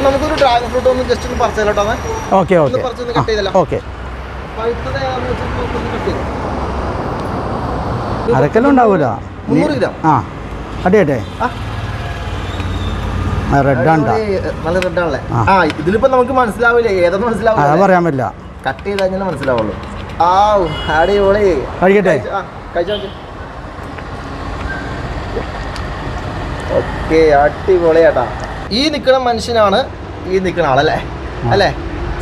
നമുക്കൊരു dragon fruit ഒന്ന് just ഒന്ന് പറിച്ചാലോട്ടോ. ഓക്കെ ഓക്കെ പറിച്ചൊന്ന് കട്ട് ചെയ്തല്ലോ. ഓക്കെ. അരക്കല്ലോ ഉണ്ടാവൂല. 300 ഗ്രാം. ആ അടിയട്ടെ. റെഡാണ്. നല്ല റെഡാണല്ലേ. ആ ഇതിലിപ്പോ നമുക്ക് മനസ്സിലാവില്ല ഏതെന്ന് മനസ്സിലാവില്ല. അത് പറയാൻ പറ്റില്ല. കട്ട് ചെയ്ത് കഴിഞ്ഞാൽ മനസ്സിലാവുള്ളൂ. ആ അടിപൊളി. കഴിക്കട്ടെ. കഴിച്ചോ. ഓക്കെ അടിപൊളിയാട്ടാ. ഈ നിൽക്കുന്ന മനുഷ്യനാണ് ഈ നിൽക്കുന്ന ആളല്ലേ അല്ലേ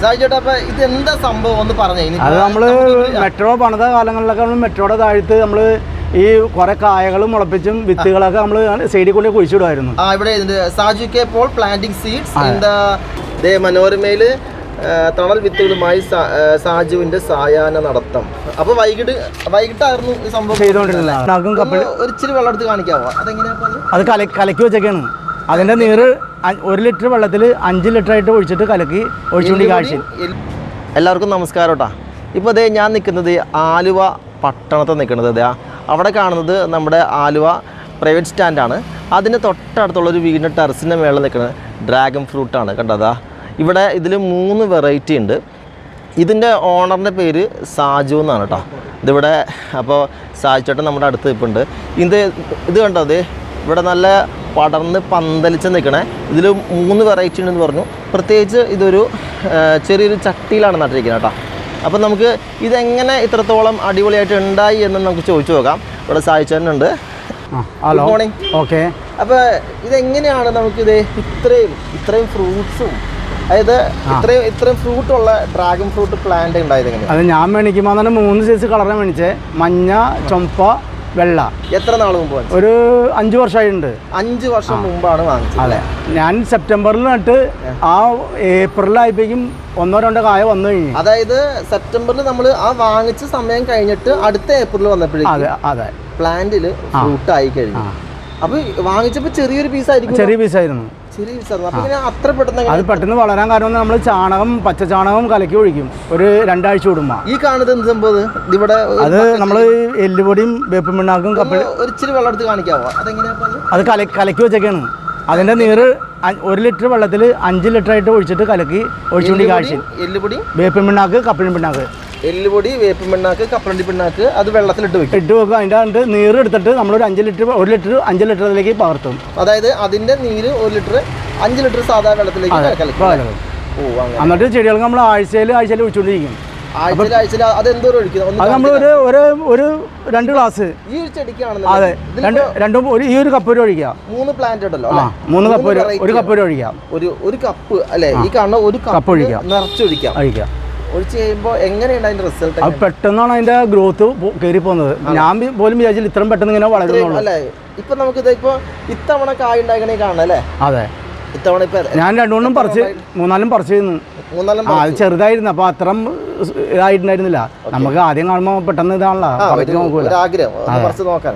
സായിച്ചേട്ടാ? അപ്പൊ ഇതെന്താ സംഭവം ഒന്ന് പറഞ്ഞേ. അത് നമ്മള് മെട്രോ പണിത കാലങ്ങളിലൊക്കെ മെട്രോയുടെ താഴത്ത് നമ്മള് ഈ കുറെ കായകൾ മുളപ്പിച്ചും വിത്തുകളൊക്കെ നമ്മൾ സൈഡിൽ കൊണ്ട് കുഴിച്ചിടുമായിരുന്നു. ആ ഇവിടെ സാജു കെ പോൾ പ്ലാന്റിംഗ് സീഡ്സ് എന്താ മനോരമയില് തണൽ വിത്തുകളുമായി സാജുവിന്റെ സായാഹ്ന നടത്തം. അപ്പൊ വൈകിട്ടായിരുന്നു ഈ സംഭവം ചെയ്തോണ്ടിരുന്നത്. ഒരിച്ചിരി വെള്ളം എടുത്ത് കാണിക്കാവോ? അതെങ്ങനെയാ? അത് കലക്കി വെച്ചൊക്കെയാണ്. അതിന്റെ നീര് 1 ലിറ്റർ വെള്ളത്തിൽ 5 ലിറ്റർ ആയിട്ട് ഒഴിച്ചിട്ട് കലക്കി ഒഴിച്ചുകൊണ്ട് കാഴ്ച. എല്ലാവർക്കും നമസ്കാരം കേട്ടോ. ഇപ്പോൾ അതേ ഞാൻ നിൽക്കുന്നത് ആലുവ പട്ടണത്തിൽ നിൽക്കുന്നത്. അവിടെ കാണുന്നത് നമ്മുടെ ആലുവ പ്രൈവറ്റ് സ്റ്റാൻഡാണ്. അതിന് തൊട്ടടുത്തുള്ളൊരു വീടിൻ്റെ ടെറസിൻ്റെ മേളിൽ നിൽക്കുന്നത് ഡ്രാഗൺ ഫ്രൂട്ടാണ്. കണ്ടതാ ഇവിടെ ഇതിൽ 3 വെറൈറ്റി ഉണ്ട്. ഇതിൻ്റെ ഓണറിൻ്റെ പേര് സാജു എന്നാണ് കേട്ടോ. ഇതിവിടെ അപ്പോൾ സാജു ചേട്ടൻ നമ്മുടെ അടുത്ത് നിൽപ്പുണ്ട്. ഇത് കണ്ടോ അത് ഇവിടെ നല്ല പടർന്ന് പന്തലിച്ച് നിൽക്കണേ. ഇതിൽ 3 വെറൈറ്റി ഉണ്ടെന്ന് പറഞ്ഞു. പ്രത്യേകിച്ച് ഇതൊരു ചെറിയൊരു ചട്ടിയിലാണ് നട്ടിരിക്കുന്നത് കേട്ടോ. അപ്പം നമുക്ക് ഇതെങ്ങനെ ഇത്രത്തോളം അടിപൊളിയായിട്ട് ഉണ്ടായി എന്ന് നമുക്ക് ചോദിച്ചു നോക്കാം. ഇവിടെ സായിച്ചേട്ടനുണ്ട്. Good morning. ഓക്കെ. അപ്പോൾ ഇതെങ്ങനെയാണ് നമുക്കിത് ഇത്രയും ഫ്രൂട്ട്സും അതായത് ഇത്രയും ഫ്രൂട്ടുള്ള ഡ്രാഗൺ ഫ്രൂട്ട് പ്ലാന്റ് ഉണ്ടായത് എങ്ങനെയാണ്? അത് ഞാൻ മേടിക്കുമ്പോൾ തന്നെ 3 സൈസ് കളറാണ് മേടിച്ചത്. മഞ്ഞ, ചുമപ്പ, വെള്ള. എത്ര നാൾ മുമ്പ്? ഒരു 5 വർഷമായിട്ടുണ്ട്. 5 വർഷം മുമ്പാണ് വാങ്ങിച്ചത്. അതെ. ഞാൻ സെപ്റ്റംബറിൽ നട്ട് ആ ഏപ്രിലായപ്പോഴേക്കും 1-2 കായ വന്നു കഴിഞ്ഞു. അതായത് സെപ്റ്റംബറിൽ നമ്മൾ ആ വാങ്ങിച്ച സമയം കഴിഞ്ഞിട്ട് അടുത്ത ഏപ്രിൽ വന്നപ്പോഴേക്കും അതെ പ്ലാന്റിൽ ഫ്രൂട്ട് ആയി കഴിഞ്ഞു. അപ്പൊ വാങ്ങിച്ചപ്പോ ചെറിയൊരു പീസായിരുന്നു. അത് പെട്ടെന്ന് വളരാൻ കാരണം നമ്മൾ പച്ചച്ചാണകം കലക്കി ഒഴിക്കും ഒരു 2 ആഴ്ച കൂടുമ്പോ. ഈ കാണുന്നത് എന്ത് സംഭവം? ഇവിടെ അത് നമ്മള് എല്ലുപൊടിയും വേപ്പും പിണ്ണാക്കും ഒരിച്ചിരി വെള്ളം എടുത്ത് കാണിക്കാവോ? അതെങ്ങനെയാ? അത് കലക്കി വെച്ചൊക്കെയാണ്. അതിന്റെ നീര് 1 ലിറ്റർ വെള്ളത്തിൽ 5 ലിറ്റർ ആയിട്ട് ഒഴിച്ചിട്ട് കലക്കി ഒഴിച്ചുകൊണ്ട് കാഴ്ച. എല്ലുപൊടി, വേപ്പും പിണ്ണാക്ക്, കപ്പലിൻ പിണ്ണാക്ക്. എല്ലുപൊടി, വേപ്പും പിണ്ണാക്ക്, കപ്പലണ്ടി പിണ്ണാക്ക് അത് വെള്ളത്തിലിട്ട് വെക്കും. അതിന്റെ നീര് എടുത്തിട്ട് നമ്മളൊരു 1 ലിറ്റർ 5 ലിറ്ററിലേക്ക് പകർത്തും. അതായത് അതിന്റെ നീര് 1 ലിറ്റർ 5 ലിറ്റർ സാധാരണ വെള്ളത്തിലേക്ക് എന്നിട്ട് ചെടികൾക്ക് നമ്മൾ ആഴ്ചയിൽ ഒഴിച്ചുകൊണ്ടിരിക്കും. അത് നമ്മൾ ഒരു 2 ഗ്ലാസ് ഈ ഒരു ചെടിക്കാണ്. അതെ, ഈ ഒരു കപ്പ് വരെ ഒഴിക്കാം. 3 പ്ലാന്റ് ഉണ്ടല്ലോ. 3 കപ്പ് ഒരു കപ്പ് വരെ ഒഴിക്കാം. ഒരു കപ്പ് അല്ലെ? ഈ കാണുന്ന ഒരു കപ്പ് ഒഴിക്കാം. നിറച്ചൊഴിക്കാം. ഒഴിച്ച് കഴിയുമ്പോൾ എങ്ങനെയാണ് അതിന്റെ റിസൾട്ട്? അത് പെട്ടെന്നാണ് അതിന്റെ ഗ്രോത്ത് കയറി പോകുന്നത്. ഞാൻ പോലും വിചാരിച്ചില്ല ഇത്രയും പെട്ടെന്ന് ഇങ്ങനെ വളരുന്നുള്ളൂ. അല്ലേ ഇപ്പൊ നമുക്ക് ഇത്തവണ കായ ഉണ്ടാക്കണേ കാണാം അല്ലേ? അതെ. ഇത്തവണ ഇപ്പൊ ഞാൻ 2-3 പറിച്ച് 3-4 പറിച്ചു ചെയ്യുന്നു. അത് ചെറുതായിരുന്നു. അപ്പൊ അത്ര ഇതായിട്ടുണ്ടായിരുന്നില്ല. നമുക്ക് ആദ്യം കാണുമ്പോ പെട്ടെന്ന് ഇതാണല്ലോ ആഗ്രഹം പറിച്ച് നോക്കാൻ.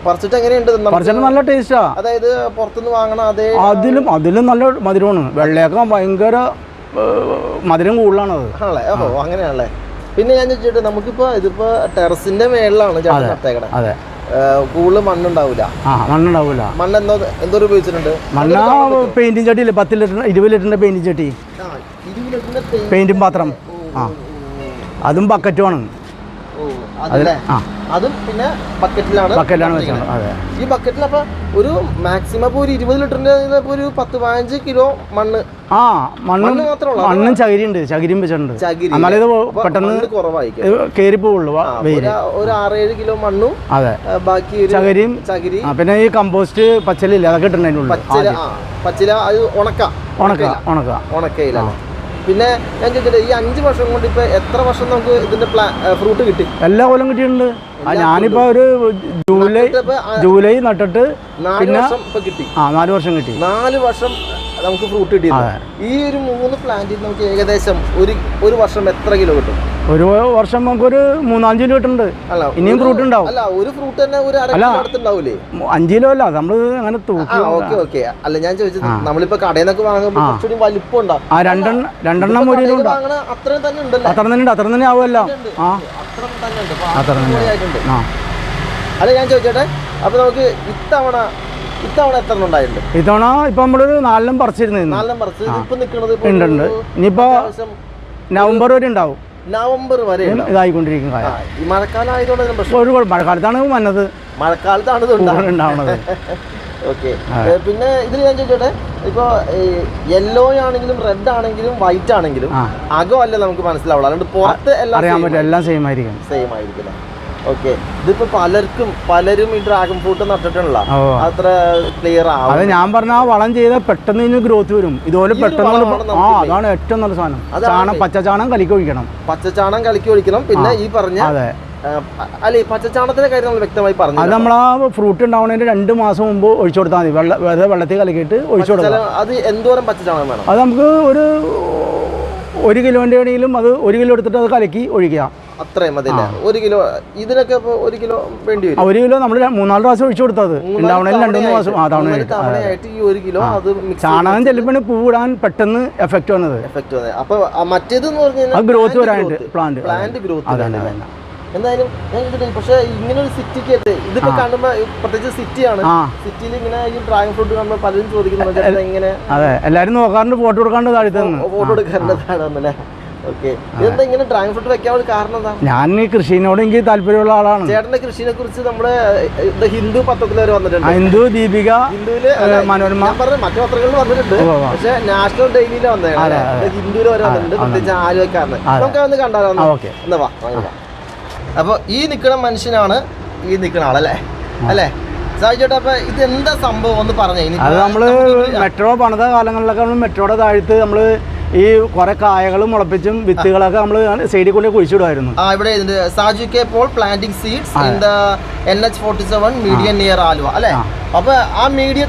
പറിച്ചിട്ട് എങ്ങനെയുണ്ട്? പറിച്ചിട്ട് നല്ല ടേസ്റ്റാ. അതായത് പുറത്തുനിന്ന് വാങ്ങണ അതേ അതിലും നല്ല മധുരമാണ്. വെള്ളയൊക്കെ ഭയങ്കര മധുരം കൂടുതലാണത്. ആണല്ലേ? ഓഹോ അങ്ങനെയാണല്ലേ. പിന്നെ ഞാൻ ചോദിച്ചിട്ട് നമുക്കിപ്പോ ഇതിപ്പോ ടെറസിന്റെ മേളിലാണ് ചേട്ടൻ. അതെ. കൂടുതൽ മണ്ണുണ്ടാവില്ല. മണ്ണ് എന്തോ ഉപയോഗിച്ചിട്ടുണ്ട്? മണ്ണ് പെയിന്റിങ് ചട്ടിയില്ലേ? 10 ലിറ്റർ 20 ലിറ്ററിന്റെ പെയിന്റിങ് ചട്ടി, പെയിന്റും പാത്രം. അതും ബക്കറ്റുമാണ്. അതും പിന്നെ ബക്കറ്റിലാണ് വെച്ചത്. ഈ ബക്കറ്റിൽ അപ്പൊ ഒരു മാക്സിമം ഒരു 20 ലിറ്ററിന്റെ ഒരു 10-15 കിലോ മണ്ണ്. മണ്ണും ചകിരിയുണ്ട്. ചകിരിയും വെച്ചിട്ടുണ്ട്. എന്നാലേ ഇത് പെട്ടെന്ന് കയറി പോവുള്ളൂ. ഒരു 6-7 കിലോ മണ്ണും ബാക്കി ചകിരി. പിന്നെ ഈ കമ്പോസ്റ്റ് പച്ചില അതൊക്കെ ഇട്ടിട്ടുണ്ടായിരുന്നു. പച്ചില അത് ഉണക്കയിലാണ്. പിന്നെ ഞാൻ ചോദിച്ചിട്ട് ഈ 5 വർഷം കൊണ്ട് ഇപ്പൊ എത്ര വർഷം നമുക്ക് ഇതിന്റെ ഫ്രൂട്ട് കിട്ടി? എല്ലാ കൊല്ലം കിട്ടിയിട്ടുണ്ട്. ഞാനിപ്പോ ഒരു ജൂലൈ നട്ടിട്ട് 4 വർഷം ഇപ്പൊ കിട്ടി. 4 വർഷം കിട്ടി. 4 വർഷം നമുക്ക് ഫ്രൂട്ട് കിട്ടി. ഈ ഒരു 3 പ്ലാന്റിൽ നമുക്ക് ഏകദേശം ഒരു വർഷം എത്ര കിലോ കിട്ടും? ഒരു വർഷം നമുക്കൊരു 3-5 കിലോ കിട്ടുന്നുണ്ട്. ഇനിയും ഫ്രൂട്ട് ഉണ്ടാവും. അല്ല ഒരു ഫ്രൂട്ട് തന്നെ ഒരു 1/2 കിലോ അടുത്തുണ്ടാവൂലേ? 5 കിലോ അല്ല നമ്മള് അങ്ങനെ തൂക്കി. ഓക്കെ. അല്ല ഞാൻ ചോദിച്ചത് നമ്മളിപ്പോ കടയിൽ നിന്നൊക്കെ വാങ്ങുമ്പോൾ കുറച്ചുകൂടി വലിപ്പം ഉണ്ടാവും. 2 ഒരു കിലോ അത്രയും തന്നെ ഉണ്ടല്ലോ. അത്ര തന്നെ ആവുമല്ലോ. അല്ല ഞാൻ ചോദിച്ചോട്ടെ, അപ്പൊ നമുക്ക് ഇത്തവണ ഇത്തവണ എത്ര ഉണ്ടായിട്ടുണ്ട്? ഇത്തവണ ഇപ്പൊ നമ്മളൊരു 4 പറിച്ചിരുന്നു. 4 പറിച്ച് ഇപ്പൊ നിൽക്കുന്നത് ഉണ്ട്. ഇനിയിപ്പോ നവംബർ വരെ ഉണ്ടാവും. നവംബർ വരെ ഇതായിക്കൊണ്ടിരിക്കും കായ. ഈ മഴക്കാലം ആയതുകൊണ്ട് ഒരു മഴക്കാലത്താണ് വന്നത്, മഴക്കാലത്താണ് ഉണ്ടാവുന്നത്. ഓക്കെ. പിന്നെ ഇതിൽ ഞാൻ ചോദിച്ചോട്ടെ, ഇപ്പൊ യെല്ലോ ആണെങ്കിലും റെഡ് ആണെങ്കിലും വൈറ്റ് ആണെങ്കിലും അകമല്ല നമുക്ക് മനസ്സിലാവുള്ളൂ, അതുകൊണ്ട് പുറത്ത് എല്ലാം അറിയാൻ പറ്റും, എല്ലാം സെയിം ആയിരിക്കും. ഓക്കെ. ഇതിപ്പോ പലരും ഈ ഡ്രാഗൺ ഫ്രൂട്ട് നട്ടിട്ടുള്ള അത്ര ക്ലിയർ ആവും. അത് ഞാൻ പറഞ്ഞ ആ വളം ചെയ്താൽ പെട്ടെന്ന് ഇതിന് ഗ്രോത്ത് വരും. ഇതുപോലെ പെട്ടെന്ന് അതാണ് ഏറ്റവും നല്ല സാധനം. പച്ചച്ചാണം കലക്കി ഒഴിക്കണം. പച്ചച്ചാണം കലക്കി ഒഴിക്കണം. പിന്നെ ഈ പറഞ്ഞ അല്ല, ഈ പച്ചച്ചാണത്തിന്റെ കാര്യം നമ്മൾ വ്യക്തമായി പറഞ്ഞു. അത് നമ്മൾ ആ ഫ്രൂട്ട് ഉണ്ടാവുന്നതിന് 2 മാസം മുമ്പ് ഒഴിച്ചു കൊടുത്താൽ മതി. വെള്ളത്തിൽ കലക്കിയിട്ട് ഒഴിച്ചു കൊടുക്കാം. അത് എന്തോരം പച്ചച്ചാണം വേണം? അത് നമുക്ക് ഒരു 1 കിലോന്റെ ആണെങ്കിലും അത് 1 കിലോ എടുത്തിട്ട് അത് കലക്കി ഒഴിക്കുക. അത്രയും മതിയല്ലേ? 1 കിലോ ഇതിനൊക്കെ 1 കിലോ വേണ്ടി വരും. 1 കിലോ നമ്മൾ 3-4 പ്രാവശ്യം ഒഴിച്ചു കൊടുത്തത് ഉണ്ടാവണേൽ 2-3 മാസം ഈ 1 കിലോ അത് ചാണകം ചെല്ലുമ്പോൾ പൂവിടാൻ പെട്ടെന്ന് എഫക്ട് വന്നത്. അപ്പൊ മറ്റേതെന്ന് പറഞ്ഞാൽ ഗ്രോത്ത് വരാനുണ്ട്, പ്ലാന്റ് ഗ്രോത്ത്. എന്തായാലും ഞാൻ ചോദിച്ചിട്ട്, പക്ഷെ ഇങ്ങനെ ഒരു സിറ്റിക്ക് ഇതിപ്പോ കാണുമ്പോ പ്രത്യേകിച്ച് സിറ്റിയാണ്, സിറ്റിയിൽ ഇങ്ങനെ ഈ ഡ്രാഗൺ ഫ്രൂട്ട് കാണുമ്പോൾ പലരും ചോദിക്കുന്നത് ഇങ്ങനെ. അതെ, എല്ലാരും നോക്കാറുണ്ട്, ഫോട്ടോ എടുക്കാണ്ട് ഫോട്ടോ എടുക്കാറുണ്ട്. ഓക്കെ. ഇതെന്താ ഇങ്ങനെ ഡ്രാഗൺ ഫ്രൂട്ട് വെക്കാൻ കാരണം എന്താ? ഞാൻ ഈ കൃഷിനോട് എനിക്ക് താല്പര്യമുള്ള ആളാണ്. ചേട്ടന്റെ കൃഷിനെ കുറിച്ച് നമ്മുടെ ഹിന്ദു പത്രത്തിൽ വരെ വന്നിട്ടുണ്ട്. ഹിന്ദു, ദീപിക, ഹിന്ദുവില്, മനോരമ, മറ്റു പത്രങ്ങളിൽ വന്നിട്ടുണ്ട്. പക്ഷെ നാഷണൽ ഡെയിലിയില് വന്നതാണ്, ഹിന്ദുവിൽ വരെ വന്നിട്ടുണ്ട്. പ്രത്യേകിച്ച് ആലുവക്കാരന്. നമുക്ക് അതൊന്ന് കണ്ടാലോ? എന്നാ വാ. അപ്പൊ ഈ നിൽക്കുന്ന മനുഷ്യനാണ് ഈ നിൽക്കുന്ന ആളല്ലേ? അല്ലേ സാധിച്ചോട്ടെ? അപ്പൊ ഇത് എന്താ സംഭവം ഒന്ന് പറഞ്ഞേ. അത് നമ്മള് മെട്രോ പണിത കാലങ്ങളിലൊക്കെ നമ്മൾ മെട്രോയുടെ താഴത്ത് നമ്മള് ഈ കുറെ കായകൾ മുളപ്പിച്ചും വിത്തുകളൊക്കെ നമ്മൾ സൈഡിൽ കൊണ്ട് കുഴിച്ചിടുമായിരുന്നു. ഇവിടെ Saju K Paul planting seeds in the NH47 median near Aluva അല്ലേ? അപ്പൊ ആ മീഡിയൻ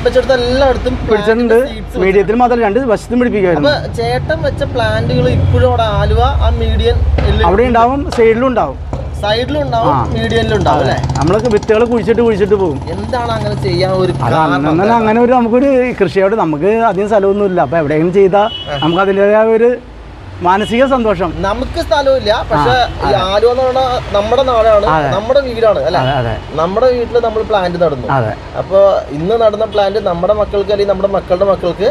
വെച്ചെടുത്ത എല്ലായിടത്തും പിടിച്ചിട്ടുണ്ട്. മീഡിയത്തിൽ മാത്രം 2 വശത്തും പിടിപ്പിക്കുമായിരുന്നു. അപ്പൊ ചേട്ടൻ വെച്ച പ്ലാന്റുകൾ ഇപ്പോഴും അവിടെ ആലുവ ആ മീഡിയൻ അവിടെ ഉണ്ടാവും, സൈഡിലും ഉണ്ടാവും, സൈഡിലും ഉണ്ടാവും, മീഡിയനിലും ഉണ്ടാവും അല്ലേ? നമ്മളൊക്കെ വിത്തുകൾ കുഴിച്ചിട്ട് പോകും. എന്താണ് അങ്ങനെ ചെയ്യാൻ ഒരു അങ്ങനെ ഒരു നമുക്കൊരു കൃഷിയോട് നമുക്ക് അധികം സ്ഥലമൊന്നുമില്ല. അപ്പൊ എവിടെയെങ്കിലും ചെയ്താൽ നമുക്ക് അതിൻ്റെതായ ഒരു മാനസിക സന്തോഷം. നമുക്ക് സ്ഥലമില്ല, പക്ഷെ ആലുവ എന്ന് പറഞ്ഞാൽ നമ്മുടെ നാടാണ്, നമ്മുടെ വീടാണ് അല്ലെ? നമ്മുടെ വീട്ടിൽ നമ്മൾ പ്ലാന്റ് നടന്നു. അപ്പൊ ഇന്ന് നടന്ന പ്ലാന്റ് നമ്മുടെ മക്കൾക്ക് അല്ലെങ്കിൽ നമ്മുടെ മക്കളുടെ മക്കൾക്ക്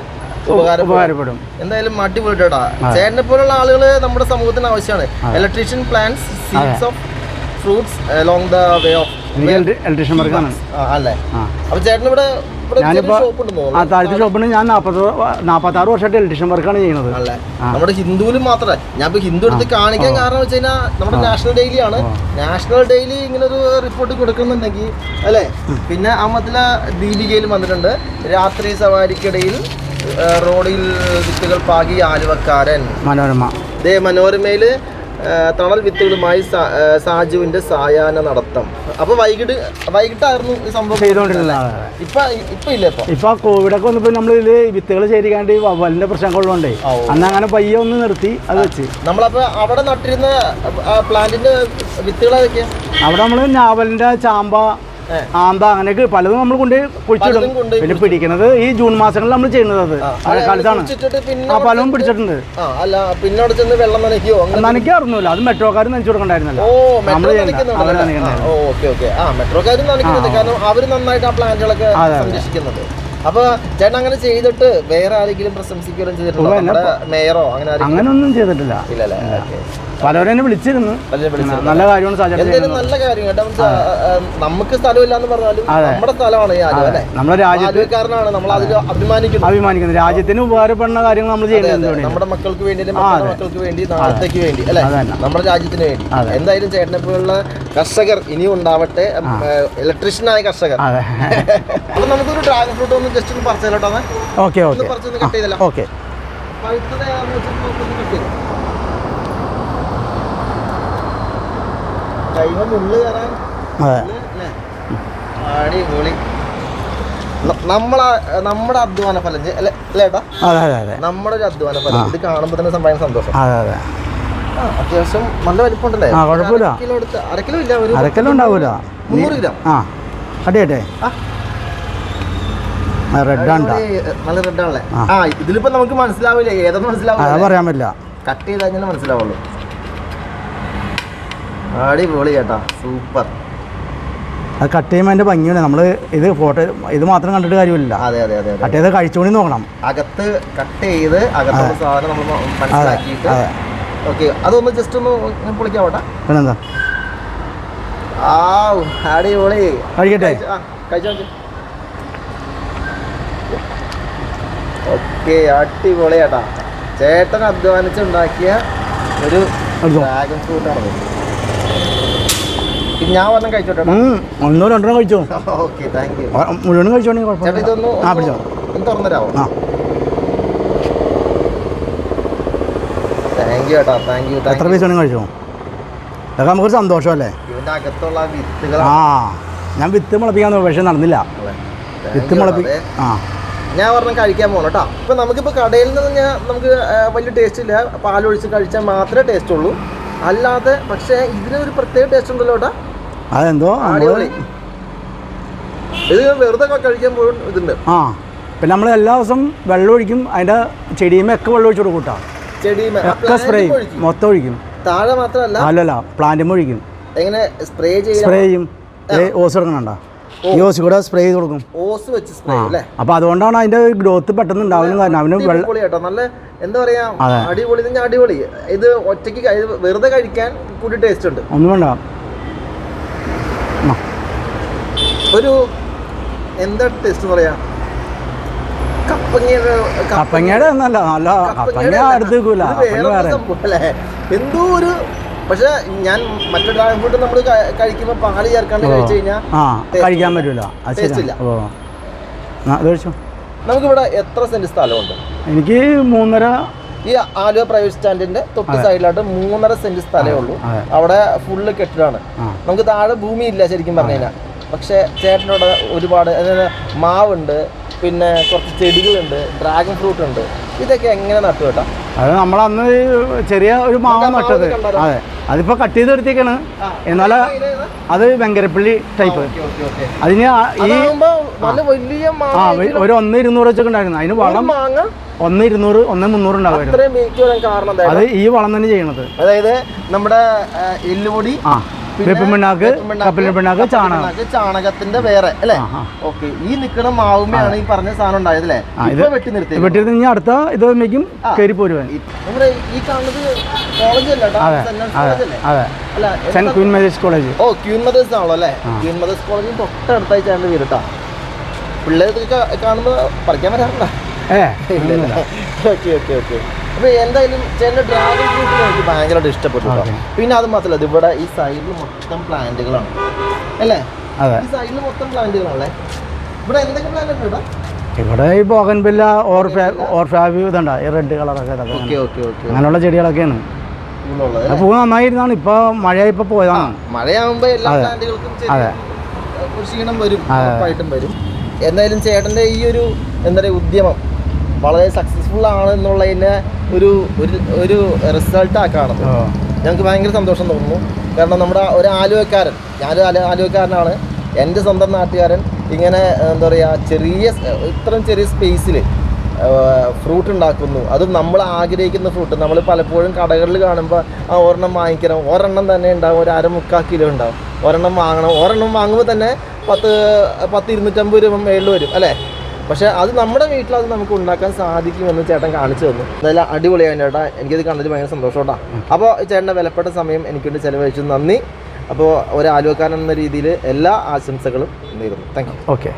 ഉപകാരപ്പെടും. എന്തായാലും അടിപൊളിട്ടാ. ചേട്ടനെ പോലുള്ള ആളുകൾ നമ്മുടെ സമൂഹത്തിന് ആവശ്യമാണ്. Electrician plants seeds of fruits along the way of electrician വർക്കാണ് അല്ലേ? അപ്പൊ ചേട്ടൻ ഇവിടെ താഴത്തെ ഷോപ്പിന് ഞാൻ 46 വർഷമായിട്ട് ഇലക്ട്രീഷ്യൻ വർക്കാണ് ചെയ്യുന്നത്. നമ്മുടെ ഹിന്ദുവിലും മാത്രമേ ഞാൻ ഇപ്പൊ ഹിന്ദു എടുത്ത് കാണിക്കാൻ കാരണം വെച്ച് കഴിഞ്ഞാൽ നമ്മുടെ നാഷണൽ ഡെയിലി ആണ്. നാഷണൽ ഡെയിലി ഇങ്ങനെ ഒരു റിപ്പോർട്ട് കൊടുക്കുന്നുണ്ടെങ്കിൽ അല്ലെ? പിന്നെ അമ്മത്തിലെ ദീപികയിലും വന്നിട്ടുണ്ട്. രാത്രി സവാരിക്കിടയിൽ റോഡിൽ വിത്തുകൾ പാകി ആലുവക്കാരൻ. മനോരമയില് തണൽ വിത്തുകളുമായി സാജുവിന്റെ സായാഹ്ന നടത്തം. അപ്പൊ വൈകിട്ടായിരുന്നു ഈ സംഭവം ചെയ്തോണ്ടിരുന്നത്. ഇപ്പൊ ഇല്ല. ഇപ്പൊ കോവിഡൊക്കെ വന്നപ്പോ നമ്മൾ ഇതില് വിത്തുകൾ ശേഖരിക്കാണ്ട് വല്ലിന്റെ പ്രശ്നങ്ങളുണ്ടേ, അന്ന് അങ്ങനെ പയ്യെ ഒന്ന് നിർത്തി അത് വെച്ച്. നമ്മളപ്പോ അവിടെ നട്ടിരുന്ന പ്ലാന്റിന്റെ വിത്തുകൾ അതൊക്കെയാ? അവിടെ നമ്മള് ഞാവലിന്റെ ചാമ്പ, ആന്ത, അങ്ങനെയൊക്കെ പലതും നമ്മൾ കൊണ്ട് കുഴിച്ചിടും. പിന്നെ പിടിക്കുന്നത് ഈ ജൂൺ മാസങ്ങളിൽ നമ്മൾ ചെയ്യുന്നത് അത് മഴക്കാലത്താണ്. പലതും പിടിച്ചിട്ടുണ്ട്. നനയ്ക്കാറുന്നില്ല, അത് മെട്രോക്കാർ നനച്ചു കൊടുക്കണ്ടായിരുന്നല്ലോ. അവര് നന്നായിട്ട് ആ പ്ലാന്റുകളൊക്കെ സംരക്ഷിക്കുന്നത്. അപ്പൊ ചേട്ടൻ അങ്ങനെ ചെയ്തിട്ട് വേറെ ആരെങ്കിലും പ്രശംസിക്കുകയും ചെയ്തിട്ടുണ്ടോ? മേയറോ അങ്ങനെയൊന്നും ചെയ്തിട്ടില്ല. പലവരെ വിളിച്ചിരുന്നു. നല്ല കാര്യമാണ് നല്ല കാര്യം കേട്ടോ. നമുക്ക് സ്ഥലമില്ല എന്ന് പറഞ്ഞാലും നമ്മുടെ സ്ഥലമാണ് ഈ ആലുവ അല്ലേ? നമ്മുടെ രാജ്യക്കാരനാണ്, നമ്മൾ അതിൽ അഭിമാനിക്കുന്നത്. രാജ്യത്തിന് ഉപകാരപ്പെടുന്ന കാര്യങ്ങൾ നമ്മൾ ചെയ്യുന്നത് നമ്മുടെ മക്കൾക്ക് വേണ്ടി, മക്കൾക്ക് വേണ്ടി, നാളത്തേക്ക് വേണ്ടി അല്ലെ? നമ്മുടെ രാജ്യത്തിന് വേണ്ടി. എന്തായാലും ചേട്ടനെ പോലുള്ള കർഷകർ ഇനിയും ഉണ്ടാവട്ടെ, ഇലക്ട്രീഷ്യനായ കർഷകർ. അപ്പൊ നമുക്കൊരു ഡ്രാഗൺ ഫ്രൂട്ട് ഒന്ന് ജസ്റ്റ് ഒന്ന് പറിച്ചാലോ? പറിച്ചൊന്ന് കട്ട് ചെയ്തല്ലോ. കൈമുള്ളു കയറാൻ അടിപൊളി. നമ്മുടെ അധ്വാന ഫലം അല്ലേട്ടാ? നമ്മുടെ ഒരു അധ്വാന ഫലം. ഇത് കാണുമ്പോ തന്നെ ഭയങ്കര സന്തോഷം. അത്യാവശ്യം നല്ല വലിപ്പമുണ്ടല്ലേ? അര കിലോ ഇല്ല, ഒരു 300 ഗ്രാം. നല്ല റെഡാണല്ലേ? ഇതിലിപ്പോ നമുക്ക് മനസ്സിലാവില്ല ഏതെന്ന് മനസ്സിലാവില്ല, പറയാൻ പറ്റില്ല. കട്ട് ചെയ്ത് കഴിഞ്ഞാൽ മനസ്സിലാവുള്ളൂ. അടിപൊളി ചേട്ടാ, സൂപ്പർ. അത് കട്ട് ചെയ്യുമ്പോൾ അതിൻ്റെ ഭംഗിയാണ്. നമ്മൾ ഇത് ഫോട്ടോ ഇത് മാത്രം കണ്ടിട്ട് കാര്യമില്ല. അതെ അതെ അതെ കട്ട് ചെയ്ത് കഴിച്ചുകൊണ്ട് നോക്കണം. അകത്ത് കട്ട് ചെയ്ത് അകത്തുള്ള സാധനം നമ്മൾ മനസ്സിലാക്കിയിട്ട് ഓക്കെ. അതൊന്ന് ജസ്റ്റ് ഒന്ന് പൊളിക്കാവട്ടെ. പിന്നെന്താ അടിപൊളി. കഴിക്കട്ടെ. കഴിച്ചോ. ഓക്കെ, അടിപൊളിയാട്ടാ. ചേട്ടൻ അധ്വാനിച്ചുണ്ടാക്കിയ ഒരു ഡ്രാഗൺ ഫ്രൂട്ടാണ്. ഞാൻ പറഞ്ഞ കഴിച്ചോട്ടെ. ഒന്നോ രണ്ടെണ്ണം കഴിച്ചോ. Okay, thank you. മുഴുവനും കഴിച്ചോണെങ്കിൽ ചേട്ടാ ഇതൊന്ന് പിടിച്ചോ. ഒന്ന് തുറന്നരാമോ? താങ്ക് യു ചേട്ടാ, താങ്ക് യു. എത്ര പീസ് വേണമെങ്കിൽ കഴിച്ചോ. അതൊക്കെ നമുക്കൊരു സന്തോഷമല്ലേ. ഇതിന്റെ അകത്തുള്ള വിത്തുകൾ ഞാൻ വിത്ത് മുളപ്പിക്കാൻ പക്ഷേ നടന്നില്ല. വിത്ത് ഞാൻ പറഞ്ഞ കഴിക്കാൻ പോകണം കേട്ടോ. ഇപ്പം നമുക്കിപ്പോൾ കടയിൽ നിന്ന് നമുക്ക് വലിയ ടേസ്റ്റ് ഇല്ല. പാലൊഴിച്ച് കഴിച്ചാൽ മാത്രമേ ടേസ്റ്റ് ഉള്ളൂ. അല്ലാതെ പക്ഷേ ഇതിന് ഒരു പ്രത്യേക ടേസ്റ്റ് ഉണ്ടല്ലോ കേട്ടോ. അതെന്തോ അടിപൊളി. ഇത് വെറുതെ കഴിക്കാൻ പോലും ഇതുണ്ട്. പിന്നെ നമ്മൾ എല്ലാ ദിവസവും വെള്ളം ഒഴിക്കും. അതിൻ്റെ ചെടിയുമൊക്കെ വെള്ളം ഒഴിച്ചു കൊടുക്കും കേട്ടോ. ചെടിയുമൊക്കെ സ്പ്രേ മൊത്തം ഒഴിക്കും. താഴെ മാത്രമല്ല, അല്ലല്ല പ്ലാന്റും ഒഴിക്കും. എങ്ങനെ സ്പ്രേ ചെയ്യും? ഓസ് കൊടുക്കണുണ്ടോ? ഈ ഓസ് കൂടെ സ്പ്രേ ചെയ്ത് കൊടുക്കും. ഓസ് വെച്ച് സ്പ്രേ അല്ലേ? അപ്പോൾ അതുകൊണ്ടാണ് അതിൻ്റെ ഗ്രോത്ത് പെട്ടെന്ന് ഉണ്ടാവുന്നത്. കാരണം അവന് വെള്ളം നല്ല എന്താ പറയാ അടിപൊളി. അടിപൊളി. ഇത് ഒറ്റയ്ക്ക് വെറുതെ കഴിക്കാൻ കൂടി ടേസ്റ്റ് ഉണ്ട്. ഒന്നും വേണ്ട. ഒരു എന്താ ടേസ്റ്റ് പറയാ, കപ്പങ്ങയുടെ ഒന്നല്ല, നല്ല കപ്പങ്ങ അടുത്ത് എന്തോ ഒരു. പക്ഷെ ഞാൻ മറ്റു ഡ്രാഗൺ ഫ്രൂട്ട് നമ്മൾ കഴിക്കുമ്പോൾ പാല് ചേർക്കാണ്ട് കഴിച്ചു കഴിഞ്ഞാൽ കഴിക്കാൻ പറ്റില്ല. നമുക്കിവിടെ എത്ര സെന്റ് സ്ഥലമുണ്ട്? എനിക്ക് 3.5. ഈ ആലുവ പ്രൈവറ്റ് സ്റ്റാൻഡിന്റെ തൊട്ട് സൈഡിലായിട്ട് 3.5 സെന്റ് സ്ഥലമേ ഉള്ളൂ. അവിടെ ഫുള്ള് കെട്ടിടമാണ്. നമുക്ക് താഴെ ഭൂമിയില്ല ശരിക്കും പറഞ്ഞു കഴിഞ്ഞാൽ. പക്ഷേ ചേട്ടനോട് ഒരുപാട് മാവുണ്ട്, പിന്നെ കുറച്ച് ചെടികളുണ്ട്, ഡ്രാഗൺ ഫ്രൂട്ട് ഉണ്ട്. ഇതൊക്കെ എങ്ങനെ നട്ടു കേട്ടോ? അത് നമ്മളന്ന് ചെറിയ ഒരു മാവ് നട്ടത്. അതെ, അതിപ്പോൾ കട്ട് ചെയ്ത് എടുത്തേക്കാണ്. എന്നാൽ അത് വെങ്കരപ്പള്ളി ടൈപ്പ്. അതിന് ഈ വലിയ ഒരു 1,200 വെച്ചൊക്കെ ഉണ്ടായിരുന്നു. അതിന് വളം 1,200 1,300 ഉണ്ടാകുമായിരുന്നു. അത് ഈ വളം തന്നെ ചെയ്യണത്. അതായത് നമ്മുടെ എല്ലുപൊടി, വേപ്പിൻ പിണ്ണാക്ക്, കപ്പലിൻ പിണ്ണാക്ക്, ചാണകത്തിന്റെ വേറെ അല്ലേ? ഓക്കെ. ഈ നിൽക്കുന്ന മാവുമ്മയാണ് ഈ പറഞ്ഞ സാധനം ഉണ്ടായത് അല്ലേ? വെട്ടി നിർത്തി ഇനി അടുത്ത ഇത് വരുമ്പോഴേക്കും കയറി പോരുവാൻ. നമ്മുടെ ഈ കാണുന്നത് കോളേജ് അല്ലേ? Queen Mothers College. ഓ, ക്വീൻ മദേഴ്സ് ആണല്ലോ അല്ലേ? ക്വീൻ മദേഴ്സ് കോളേജിന് തൊട്ടടുത്തായി ചേട്ടൻ്റെ വീട് കേട്ടോ. പിള്ളേർക്ക് കാണുമ്പോൾ പറിക്കാൻ വരാറുണ്ടോ? Okay okay okay. അപ്പോൾ എന്തായാലും ചേട്ടൻ്റെ ഡ്രാഗൺ ഫ്രൂട്ട് എനിക്ക് ഭയങ്കരമായിട്ട് ഇഷ്ടപ്പെട്ടു. പിന്നെ അത് മാത്രമല്ല, ഇത് ഇവിടെ ഈ സൈഡിൽ മൊത്തം പ്ലാന്റുകളാണ് അല്ലേ? ഈ സൈഡിൽ മൊത്തം പ്ലാന്റുകളാണല്ലേ? ഇവിടെ എന്തൊക്കെ പ്ലാന്റ് ഉണ്ട് ഇവിടെ? ഇവിടെ ഈ ബോഗൻവില്ല, ഓർഫാബി ഇതുണ്ട്, ഈ റെഡ് കളറൊക്കെ. അങ്ങനെയുള്ള ചെടികളൊക്കെയാണ്. പൂ നന്നായിരുന്നാണ്. ഇപ്പോൾ മഴ ഇപ്പോൾ പോയതാണ്. മഴയാകുമ്പോൾ എല്ലാ പ്ലാന്റുകൾക്കും ക്ഷീണം വരും, ഉറപ്പായിട്ടും വരും. എന്തായാലും ചേട്ടൻ്റെ ഈ ഒരു എന്താ പറയുക ഉദ്യമം വളരെ സക്സസ്ഫുൾ ആണ് എന്നുള്ളതിൻ്റെ ഒരു റിസൾട്ടാണ് കാണുന്നത്. ഞങ്ങൾക്ക് ഭയങ്കര സന്തോഷം തോന്നുന്നു. കാരണം നമ്മുടെ ഒരു ആലുവക്കാരൻ, ഞാനൊരു ആലുവക്കാരനാണ്, എൻ്റെ സ്വന്തം നാട്ടുകാരൻ ഇങ്ങനെ എന്താ പറയുക ഇത്രയും ചെറിയ സ്പേസിൽ ഫ്രൂട്ട് ഉണ്ടാക്കുന്നു. അതും നമ്മൾ ആഗ്രഹിക്കുന്ന ഫ്രൂട്ട്. നമ്മൾ പലപ്പോഴും കടകളിൽ കാണുമ്പോൾ ഒരെണ്ണം വാങ്ങിക്കണം, ഒരെണ്ണം തന്നെ ഉണ്ടാവും, ഒരു 1/4 കിലോ ഉണ്ടാവും. ഒരെണ്ണം വാങ്ങണം, ഒരെണ്ണം വാങ്ങുമ്പോൾ തന്നെ 10-250 രൂപ മേളിൽ വരും അല്ലേ? പക്ഷേ അത് നമ്മുടെ വീട്ടിൽ അത് നമുക്ക് ഉണ്ടാക്കാൻ സാധിക്കുമെന്ന് ചേട്ടൻ കാണിച്ചു തന്നു. എന്തായാലും അടിപൊളിയാണ് ചേട്ടാ. എനിക്കത് കണ്ടിട്ട് ഭയങ്കര സന്തോഷം കേട്ടോ. അപ്പോൾ ചേട്ടൻ്റെ വിലപ്പെട്ട സമയം എനിക്ക് വേണ്ടി ചിലവഴിച്ചു, നന്ദി. അപ്പോൾ ഒരു ആലുവക്കാരൻ എന്ന രീതിയിൽ എല്ലാ ആശംസകളും നേരുന്നു. Thank you. ഓക്കെ.